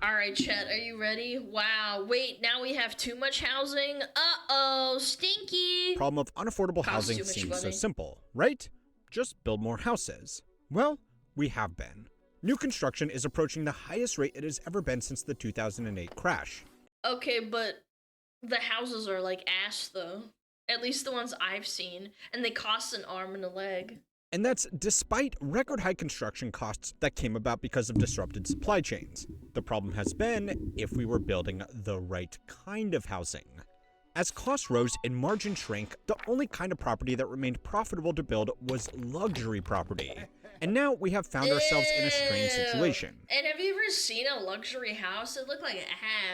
Alright, chat, are you ready? Wow, wait, now we have too much housing? Uh-oh, stinky! Problem of unaffordable Costs housing too much seems so money. simple, right? Just build more houses. Well, we have been. New construction is approaching the highest rate it has ever been since the 2008 crash. Okay, but the houses are like ass, though. At least the ones I've seen, and they cost an arm and a leg. And that's despite record high construction costs that came about because of disrupted supply chains. The problem has been if we were building the right kind of housing. As costs rose and margin shrank, the only kind of property that remained profitable to build was luxury property. And now we have found ourselves in a strange situation. And have you ever seen a luxury house? It looked like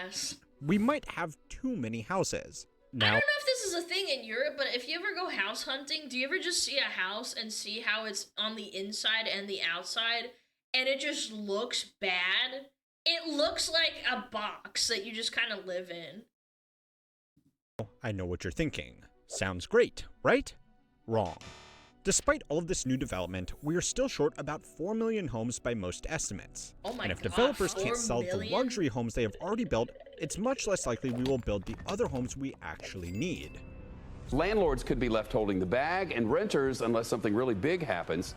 ass. We might have too many houses. I don't know if this is a thing in Europe, but if you ever go house hunting, do you ever just see a house and see how it's on the inside and the outside, and it just looks bad? It looks like a box that you just kind of live in. I know what you're thinking. Sounds great, right? Wrong. Despite all of this new development, we are still short about 4 million homes by most estimates. Oh my and if God, developers 4 can't sell the million? luxury homes they have already built, it's much less likely we will build the other homes we actually need. Landlords could be left holding the bag, and renters, unless something really big happens,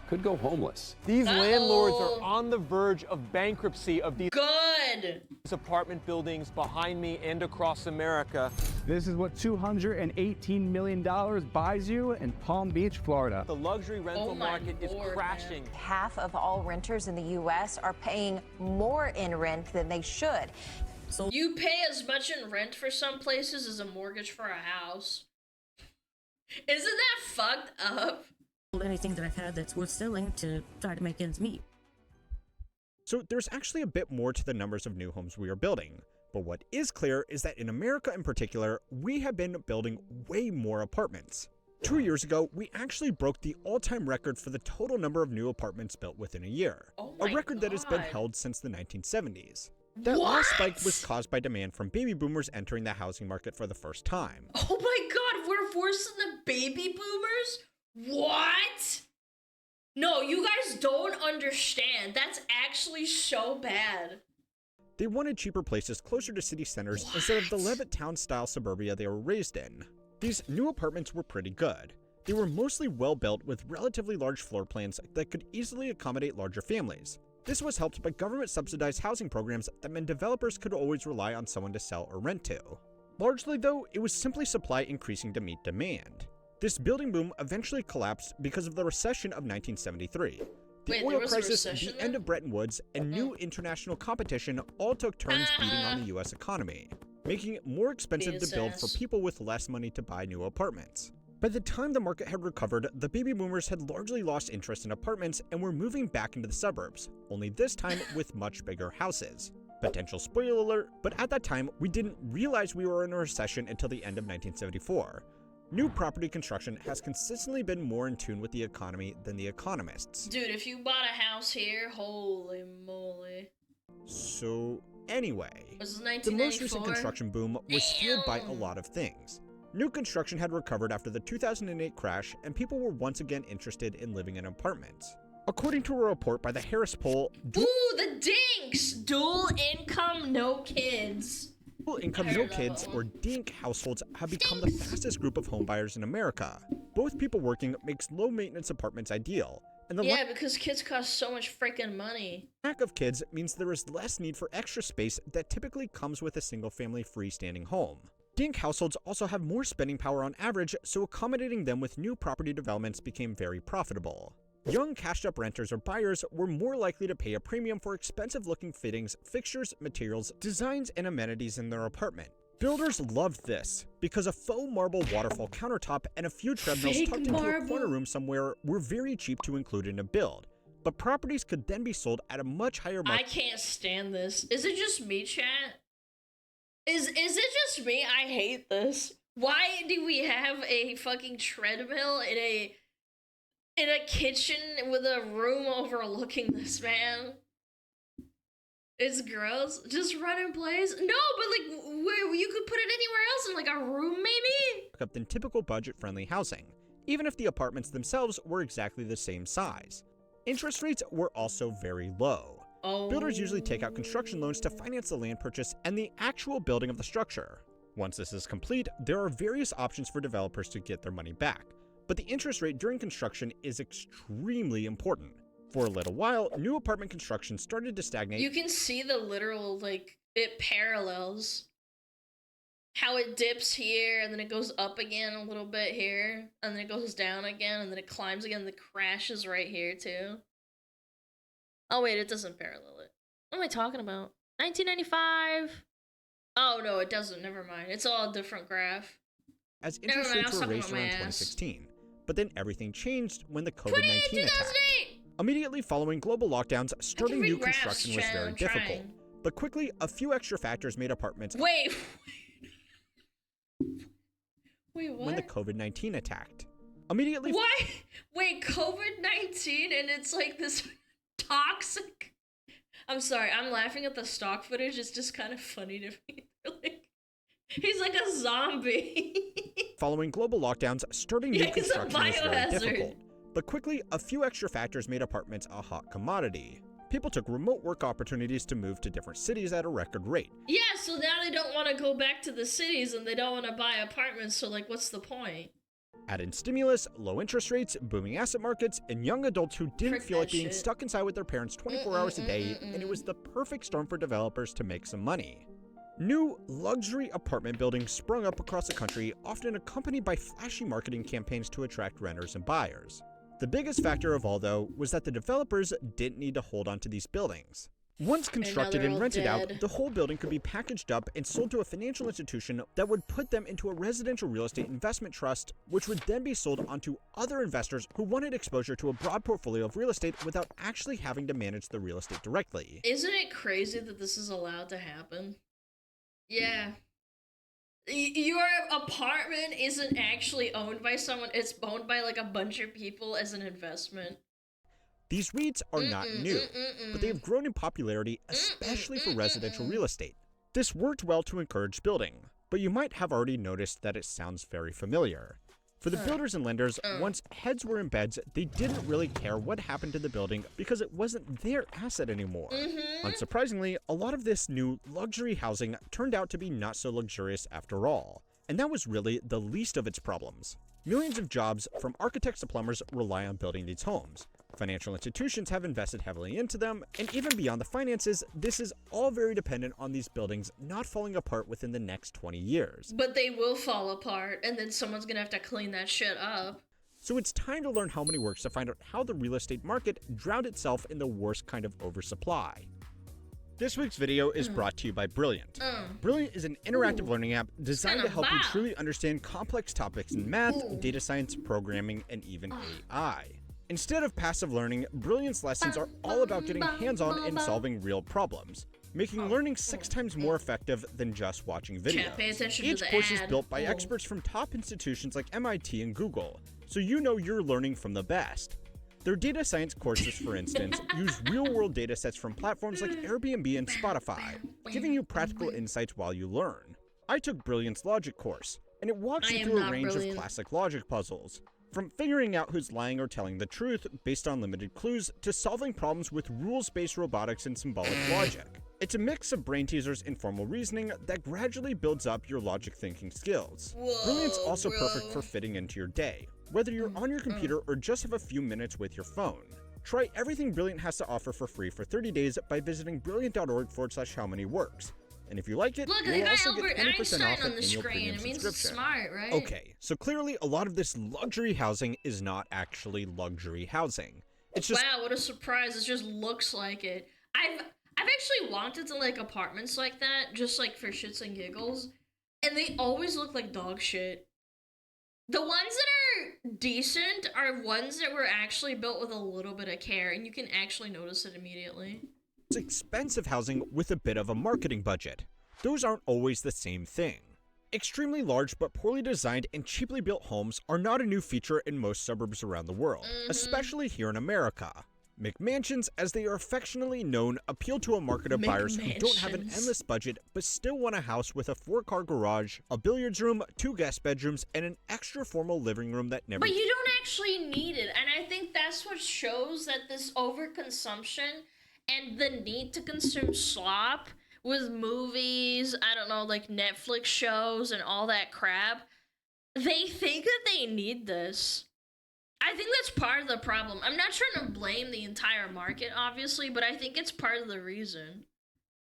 could go homeless. These landlords are on the verge of bankruptcy of these apartment buildings behind me and across America. This is what $218 million buys you in Palm Beach, Florida. The luxury rental market is crashing. Half of all renters in the U.S. are paying more in rent than they should. So you pay as much in rent for some places as a mortgage for a house. Isn't that fucked up? Anything that I've had that's worth selling to try to make ends meet. So there's actually a bit more to the numbers of new homes we are building. But what is clear is that in America in particular, we have been building way more apartments. 2 years ago, we actually broke the all-time record for the total number of new apartments built within a year. A record that has been held since the 1970s. That last spike was caused by demand from baby boomers entering the housing market for the first time. Oh my God, we're worse than the baby boomers? What? No, you guys don't understand. That's actually so bad. They wanted cheaper places closer to city centers instead of the Levittown-style suburbia they were raised in. These new apartments were pretty good. They were mostly well-built with relatively large floor plans that could easily accommodate larger families. This was helped by government-subsidized housing programs that meant developers could always rely on someone to sell or rent to. Largely, though, it was simply supply increasing to meet demand. This building boom eventually collapsed because of the recession of 1973. The oil crisis, the end of Bretton Woods, and new international competition all took turns beating on the US economy, making it more expensive to build for people with less money to buy new apartments. By the time the market had recovered, the baby boomers had largely lost interest in apartments and were moving back into the suburbs, only this time with much bigger houses. Potential spoiler alert, but at that time, we didn't realize we were in a recession until the end of 1974. New property construction has consistently been more in tune with the economy than the economists. Dude, if you bought a house here, holy moly. So, anyway, the most recent construction boom was fueled by a lot of things. New construction had recovered after the 2008 crash, and people were once again interested in living in apartments. According to a report by the Harris Poll, ooh, the dinks! Dual income, no kids. Dual income, no kids, or DINK households have become the fastest group of homebuyers in America. Both people working makes low-maintenance apartments ideal. And because kids cost so much freaking money. Lack of kids means there is less need for extra space that typically comes with a single-family freestanding home. DINK households also have more spending power on average, so accommodating them with new property developments became very profitable. Young cashed-up renters or buyers were more likely to pay a premium for expensive-looking fittings, fixtures, materials, designs, and amenities in their apartment. Builders loved this, because a faux marble waterfall countertop and a few treadmills tucked into a corner room somewhere were very cheap to include in a build. But properties could then be sold at a much higher market. I can't stand this. Is it just me, chat? Is it just me? I hate this. Why do we have a fucking treadmill in a kitchen with a room overlooking this, man? It's gross. Just run in place. No, but like, where you could put it anywhere else in like a room, maybe? Than typical budget-friendly housing. even if the apartments themselves were exactly the same size. Interest rates were also very low. Builders usually take out construction loans to finance the land purchase and the actual building of the structure. Once this is complete, there are various options for developers to get their money back, but the interest rate during construction is extremely important. For a little while, new apartment construction started to stagnate. You can see the literal, like, it parallels. How it dips here, and then it goes up again a little bit here, and then it goes down again, and then it climbs again, and it crashes right here, too. Oh, wait, it doesn't parallel it. What am I talking about? 1995? Oh, no, it doesn't. Never mind. It's all a different graph. As interest rates were raised around 2016. But then everything changed when the COVID-19 attacked. Immediately following global lockdowns, starting new construction was very difficult. But quickly, a few extra factors made apartments... Wait, what? When the COVID-19 attacked. Immediately... Why? Wait, COVID-19 and it's like this toxic... I'm sorry, I'm laughing at the stock footage. It's just kind of funny to me. Like, he's like a zombie. Following global lockdowns, starting new construction was very difficult. But quickly, a few extra factors made apartments a hot commodity. People took remote work opportunities to move to different cities at a record rate. Yeah, so now they don't want to go back to the cities and they don't want to buy apartments, so like, what's the point? Add in stimulus, low interest rates, booming asset markets, and young adults who didn't feel like being stuck inside with their parents 24 hours a day, and it was the perfect storm for developers to make some money. New luxury apartment buildings sprung up across the country, often accompanied by flashy marketing campaigns to attract renters and buyers. The biggest factor of all, though, was that the developers didn't need to hold on to these buildings. Once constructed and rented out, the whole building could be packaged up and sold to a financial institution that would put them into a residential real estate investment trust, which would then be sold onto other investors who wanted exposure to a broad portfolio of real estate without actually having to manage the real estate directly. Isn't it crazy that this is allowed to happen? Yeah. Your apartment isn't actually owned by someone, it's owned by like a bunch of people as an investment. These REITs are not new, but they have grown in popularity, especially for residential real estate. This worked well to encourage building, but you might have already noticed that it sounds very familiar. For the builders and lenders, once heads were in beds, they didn't really care what happened to the building because it wasn't their asset anymore. Unsurprisingly, a lot of this new luxury housing turned out to be not so luxurious after all, and that was really the least of its problems. Millions of jobs, from architects to plumbers, rely on building these homes. Financial institutions have invested heavily into them, and even beyond the finances, this is all very dependent on these buildings not falling apart within the next 20 years. But they will fall apart, and then someone's gonna have to clean that shit up. So it's time to learn how money works to find out how the real estate market drowned itself in the worst kind of oversupply. This week's video is brought to you by Brilliant. Brilliant is an interactive learning app designed to help you truly understand complex topics in math, data science, programming, and even AI. Instead of passive learning, Brilliant's lessons are all about getting hands-on and solving real problems, making learning 6 times more effective than just watching videos. Each course is built by experts from top institutions like MIT and Google, so you know you're learning from the best. Their data science courses, for instance, use real-world data sets from platforms like Airbnb and Spotify, giving you practical insights while you learn. I took Brilliant's logic course, and it walks you through a range of classic logic puzzles. From figuring out who's lying or telling the truth based on limited clues, to solving problems with rules-based robotics and symbolic logic. It's a mix of brain teasers and formal reasoning that gradually builds up your logic thinking skills. Brilliant's also perfect for fitting into your day, whether you're on your computer or just have a few minutes with your phone. Try everything Brilliant has to offer for free for 30 days by visiting brilliant.org/howmanyworks. And if you like it, you'll also get 20% off an annual premium subscription. Smart, right? Okay, so clearly a lot of this luxury housing is not actually luxury housing. It's just— wow, what a surprise. It just looks like it. I've actually wanted to like apartments like that, just like for shits and giggles, and they always look like dog shit. The ones that are decent are ones that were actually built with a little bit of care, and you can actually notice it immediately. It's expensive housing with a bit of a marketing budget. Those aren't always the same thing. Extremely large but poorly designed and cheaply built homes are not a new feature in most suburbs around the world, especially here in America. McMansions, as they are affectionately known, appeal to a market of buyers who don't have an endless budget but still want a house with a 4-car garage, a billiards room, 2 guest bedrooms, and an extra formal living room that never— But you don't actually need it, and I think that's what shows that this overconsumption and the need to consume slop with movies, I don't know, like Netflix shows and all that crap, they think that they need this. I think that's part of the problem. I'm not trying to blame the entire market, obviously, but I think it's part of the reason.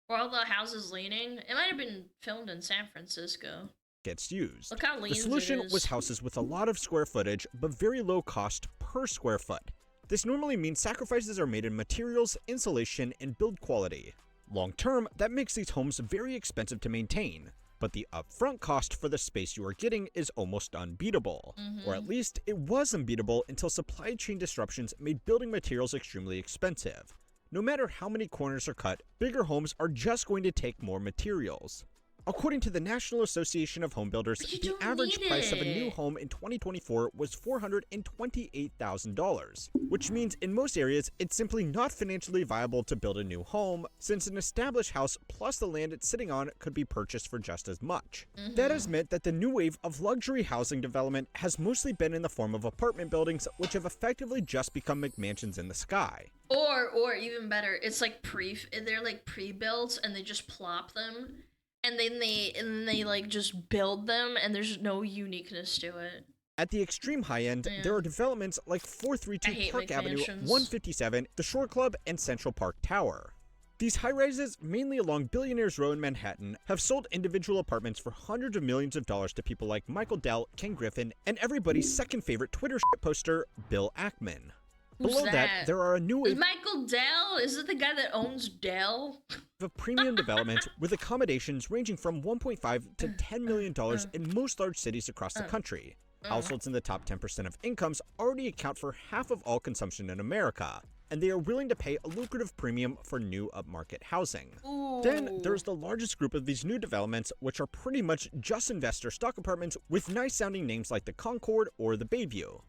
Where all the houses leaning, it might have been filmed in San Francisco. Gets used. Look how lean the solution it is. was houses with a lot of square footage, but very low cost per square foot. This normally means sacrifices are made in materials, insulation, and build quality. Long term, that makes these homes very expensive to maintain, but the upfront cost for the space you are getting is almost unbeatable. Or at least it was unbeatable until supply chain disruptions made building materials extremely expensive. No matter how many corners are cut, bigger homes are just going to take more materials. According to the National Association of Home Builders, the average price of a new home in 2024 was $428,000, which means in most areas it's simply not financially viable to build a new home, since an established house plus the land it's sitting on could be purchased for just as much. That has meant that the new wave of luxury housing development has mostly been in the form of apartment buildings, which have effectively just become McMansions in the sky. Or even better, it's like they're like pre-built and they just plop them. And then they like just build them, and there's no uniqueness to it. At the extreme high end, there are developments like 432 Park Avenue, 157, the Shore Club, and Central Park Tower. These high-rises, mainly along Billionaires Row in Manhattan, have sold individual apartments for hundreds of millions of dollars to people like Michael Dell, Ken Griffin, and everybody's second favorite Twitter poster, Bill Ackman. Below that, there are a new wave— Michael Dell? Is it the guy that owns Dell? of premium development with accommodations ranging from $1.5 to $10 million in most large cities across the country. Households in the top 10% of incomes already account for half of all consumption in America, and they are willing to pay a lucrative premium for new upmarket housing. Then there's the largest group of these new developments, which are pretty much just investor stock apartments with nice sounding names like the Concord or the Bayview.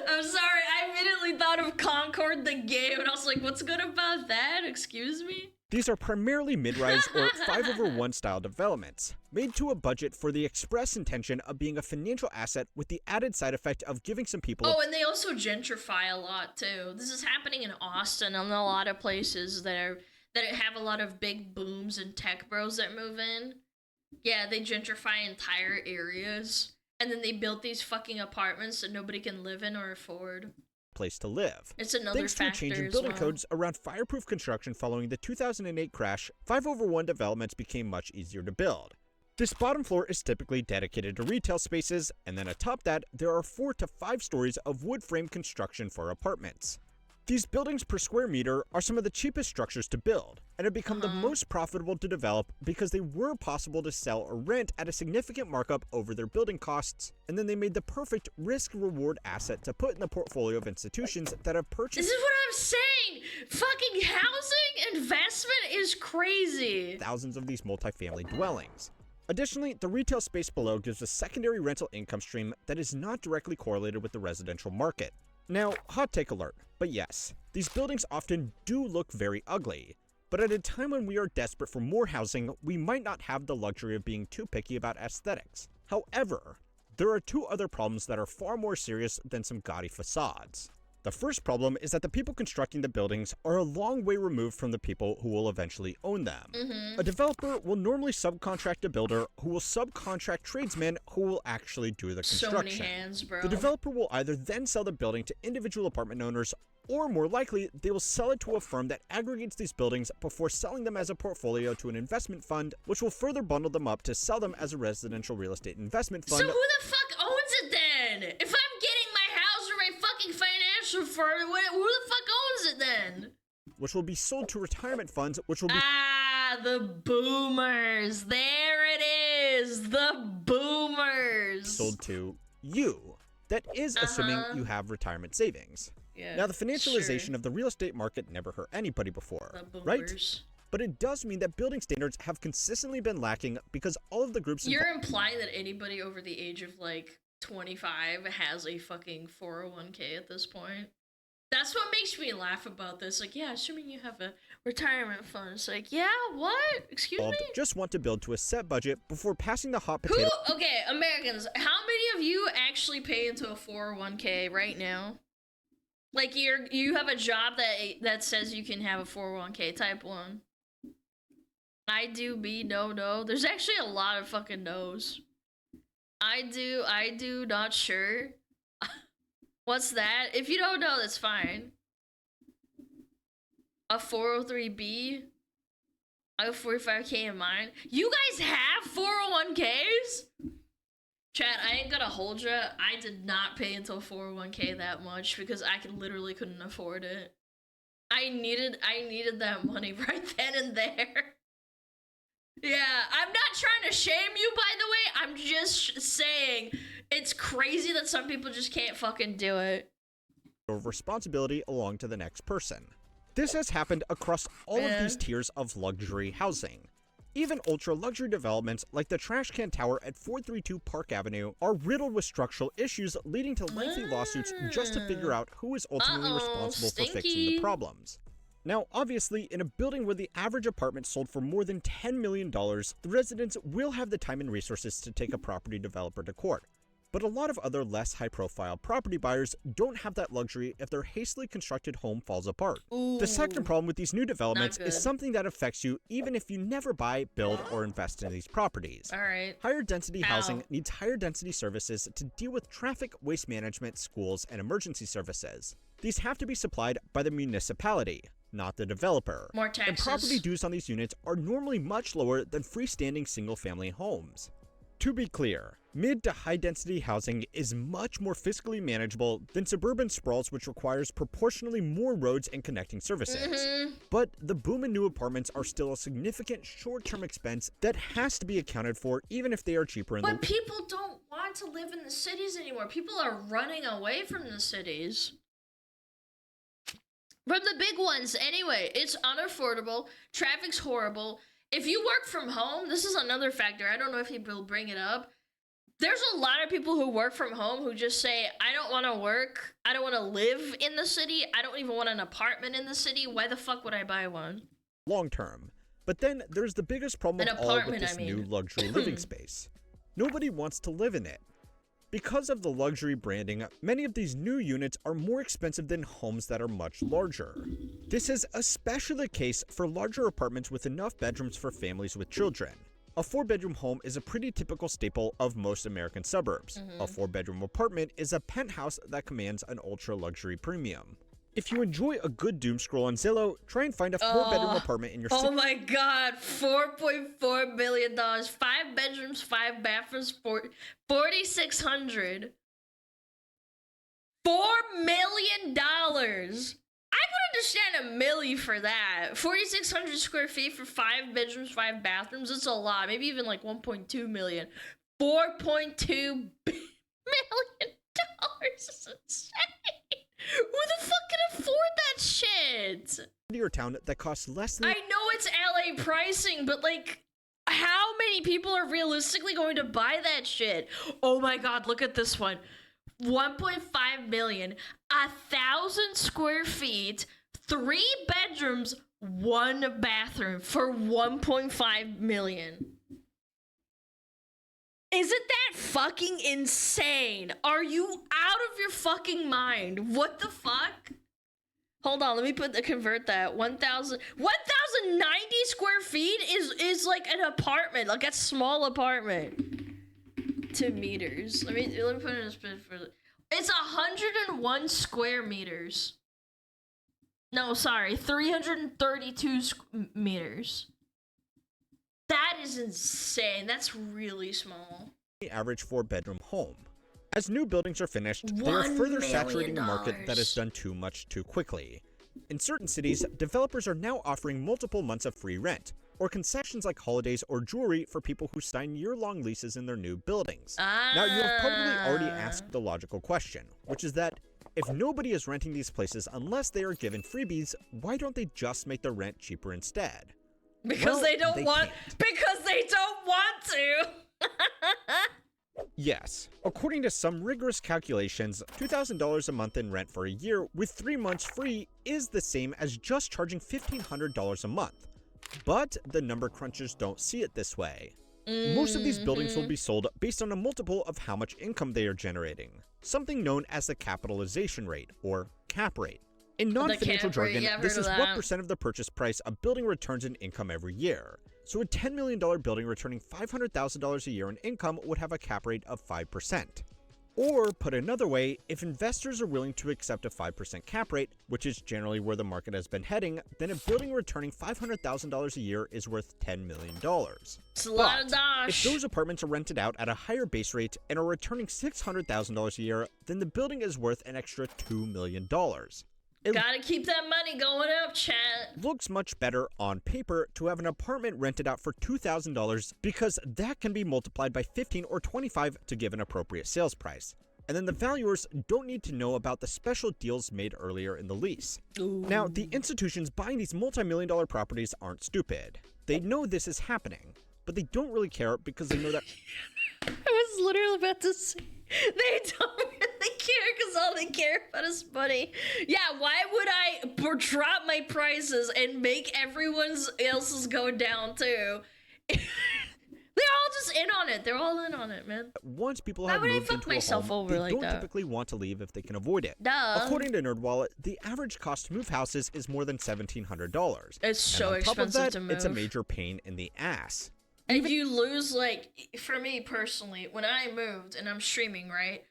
I'm sorry, I immediately thought of Concord the game, and I was like, what's good about that? Excuse me? These are primarily mid-rise or 5/1 style developments, made to a budget for the express intention of being a financial asset with the added side effect of giving some people— Oh, and they also gentrify a lot, too. This is happening in Austin and a lot of places that have a lot of big booms and tech bros that move in. Yeah, they gentrify entire areas. And then they built these fucking apartments that nobody can live in or afford. Place to live. It's another Thanks to a change in building codes around fireproof construction following the 2008 crash, 5/1 developments became much easier to build. This bottom floor is typically dedicated to retail spaces, and then atop that, there are 4 to 5 stories of wood frame construction for apartments. These buildings per square meter are some of the cheapest structures to build, and have become the most profitable to develop because they were possible to sell or rent at a significant markup over their building costs, and then they made the perfect risk-reward asset to put in the portfolio of institutions that have purchased— This is what I'm saying! Fucking housing investment is crazy! thousands of these multifamily dwellings. Additionally, the retail space below gives a secondary rental income stream that is not directly correlated with the residential market. Now, hot take alert, but yes, these buildings often do look very ugly, but at a time when we are desperate for more housing, we might not have the luxury of being too picky about aesthetics. However, there are 2 other problems that are far more serious than some gaudy facades. The first problem is that the people constructing the buildings are a long way removed from the people who will eventually own them. A developer will normally subcontract a builder who will subcontract tradesmen who will actually do the construction. So many hands, bro. The developer will either then sell the building to individual apartment owners, or more likely, they will sell it to a firm that aggregates these buildings before selling them as a portfolio to an investment fund, which will further bundle them up to sell them as a residential real estate investment fund. So who the fuck owns it then? If I'm getting my house or my fucking financial firm, who the fuck owns it then? Which will be sold to retirement funds, which will be— the boomers. There it is. The boomers. sold to you. That is assuming you have retirement savings. Yeah, now, the financialization of the real estate market never hurt anybody before, right? But it does mean that building standards have consistently been lacking because all of the groups— You're implying that anybody over the age of, like, 25 has a fucking 401k at this point? That's what makes me laugh about this. Like, yeah, assuming you have a retirement fund. It's like, yeah, what? Excuse me? Just want to build to a set budget before passing the hot potato. Okay, Americans, how many of you actually pay into a 401k right now? Like, you have a job that says you can have a 401k, type 1. I do, B, no. There's actually a lot of fucking no's. I do, not sure. What's that? If you don't know, that's fine. A 403b? I have 45k in mine. You guys have 401ks? Chat, I ain't gonna hold ya. I did not pay into a 401k that much because I literally couldn't afford it. I needed that money right then and there. Yeah, I'm not trying to shame you, by the way. I'm just saying it's crazy that some people just can't fucking do it. Of responsibility along to the next person. This has happened across all of these tiers of luxury housing. Even ultra-luxury developments like the Trash Can Tower at 432 Park Avenue are riddled with structural issues leading to lengthy lawsuits just to figure out who is ultimately responsible for fixing the problems. Now, obviously, in a building where the average apartment sold for more than $10 million, the residents will have the time and resources to take a property developer to court. But a lot of other less high-profile property buyers don't have that luxury if their hastily constructed home falls apart. Ooh, the second problem with these new developments is something that affects you even if you never buy, build, or invest in these properties. Alright. Higher density housing needs higher density services to deal with traffic, waste management, schools, and emergency services. These have to be supplied by the municipality, not the developer. More taxes. And property dues on these units are normally much lower than freestanding single-family homes. To be clear, mid to high density housing is much more fiscally manageable than suburban sprawls, which requires proportionally more roads and connecting services. But the boom in new apartments are still a significant short-term expense that has to be accounted for even if they are cheaper in the... But people don't want to live in the cities anymore. People are running away from the cities. From the big ones, anyway. It's unaffordable. Traffic's horrible. If you work from home, this is another factor. I don't know if people bring it up. There's a lot of people who work from home who just say, I don't want to work. I don't want to live in the city. I don't even want an apartment in the city. Why the fuck would I buy one? Long term. But then there's the biggest problem of all with this new luxury living space. Nobody wants to live in it. Because of the luxury branding, many of these new units are more expensive than homes that are much larger. This is especially the case for larger apartments with enough bedrooms for families with children. A 4-bedroom home is a pretty typical staple of most American suburbs. A 4-bedroom apartment is a penthouse that commands an ultra-luxury premium. If you enjoy a good doom scroll on Zillow, try and find a 4-bedroom apartment in your city. Oh my god, $4.4 billion, 5 bedrooms, 5 bathrooms, 4,600. $4 million. I could understand a milli for that. 4,600 square feet for 5 bedrooms, 5 bathrooms. It's a lot. Maybe even like 1.2 million. $4.2 million is insane. Who the fuck can afford that shit? Your town that costs less than... I know it's LA pricing, but like, how many people are realistically going to buy that shit? Oh my god, look at this one. 1.5 million, 1,000 square feet, 3 bedrooms, 1 bathroom for 1.5 million. Isn't that fucking insane? Are you out of your fucking mind? What the fuck? Hold on, let me convert that. 1,090 square feet is like an apartment, like a small apartment. To meters. Let me put it in a spin for it's 101 square meters. No, sorry, 332 meters. That is insane. That's really small. The average 4-bedroom home. As new buildings are finished, they are further saturating a market that has done too much too quickly. In certain cities, developers are now offering multiple months of free rent, or concessions like holidays or jewelry for people who sign year-long leases in their new buildings. Now, you have probably already asked the logical question, which is that if nobody is renting these places unless they are given freebies, why don't they just make the rent cheaper instead? Because they don't want to. Yes, according to some rigorous calculations, $2,000 a month in rent for a year with 3 months free is the same as just charging $1,500 a month. But the number crunchers don't see it this way. Most of these buildings will be sold based on a multiple of how much income they are generating, something known as the capitalization rate, or cap rate. In non-financial jargon, this is what percent of the purchase price a building returns in income every year. So a $10 million building returning $500,000 a year in income would have a cap rate of 5%. Or, put another way, if investors are willing to accept a 5% cap rate, which is generally where the market has been heading, then a building returning $500,000 a year is worth $10 million. It's a lot of dosh. If those apartments are rented out at a higher base rate and are returning $600,000 a year, then the building is worth an extra $2 million. Gotta keep that money going up, chat. Looks much better on paper to have an apartment rented out for $2,000 because that can be multiplied by 15 or 25 to give an appropriate sales price. And then the valuers don't need to know about the special deals made earlier in the lease. Ooh. Now, the institutions buying these multi-million-dollar properties aren't stupid. They know this is happening, but they don't really care because they know that... I was literally about to say, they don't really care because all they care about is money. Yeah, why would I drop my prices and make everyone else's go down too? They're all just in on it. They're all in on it, man. Once people have moved into a home, they don't typically want to leave if they can avoid it. Duh. According to NerdWallet, the average cost to move houses is more than $1,700. It's so expensive to move. It's a major pain in the ass. And you lose, like, for me personally, when I moved and I'm streaming, right?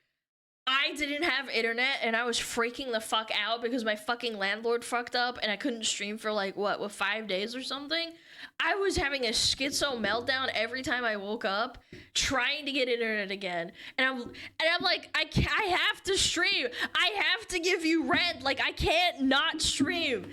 I didn't have internet and I was freaking the fuck out because my fucking landlord fucked up and I couldn't stream for like, what 5 days or something? I was having a schizo meltdown every time I woke up trying to get internet again. And I'm like, I have to stream. I have to give you rent. Like, I can't not stream.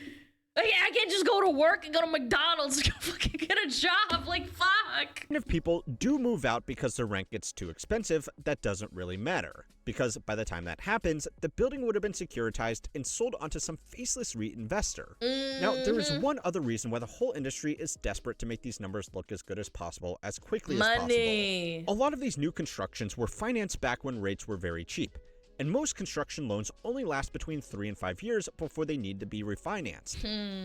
Like, I can't just go to work and go to McDonald's and go fucking get a job. Like, fuck. And if people do move out because their rent gets too expensive, that doesn't really matter. Because by the time that happens, the building would have been securitized and sold onto some faceless REIT investor. Now, there is one other reason why the whole industry is desperate to make these numbers look as good as possible as quickly as possible. A lot of these new constructions were financed back when rates were very cheap. And most construction loans only last between 3 and 5 years before they need to be refinanced.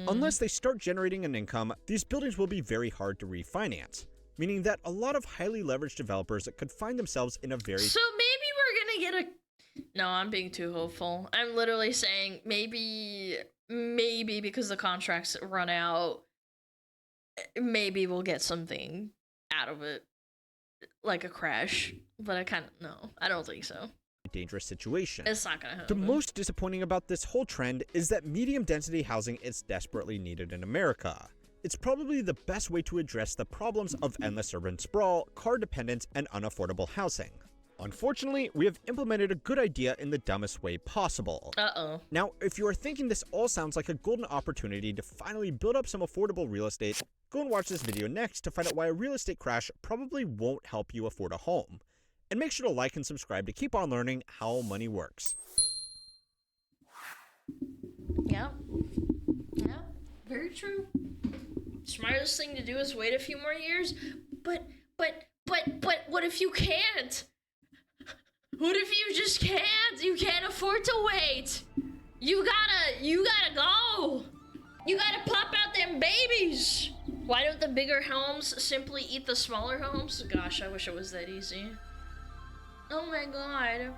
Unless they start generating an income, these buildings will be very hard to refinance, meaning that a lot of highly leveraged developers could find themselves in a very... So maybe we're gonna get a... No, I'm being too hopeful. I'm literally saying maybe because the contracts run out, maybe we'll get something out of it, like a crash. But I kind of... No, I don't think so. Dangerous situation. It's not gonna happen. The most disappointing about this whole trend is that medium density housing is desperately needed in America. It's probably the best way to address the problems of endless urban sprawl, car dependence, and unaffordable housing. Unfortunately, we have implemented a good idea in the dumbest way possible. Now, if you are thinking this all sounds like a golden opportunity to finally build up some affordable real estate, go and watch this video next to find out why a real estate crash probably won't help you afford a home. And make sure to like and subscribe to keep on learning how money works. Yeah. Yeah. Very true. Smartest thing to do is wait a few more years. But what if you can't? What if you just can't? You can't afford to wait. You gotta go. You gotta pop out them babies. Why don't the bigger homes simply eat the smaller homes? Gosh, I wish it was that easy. Oh my god.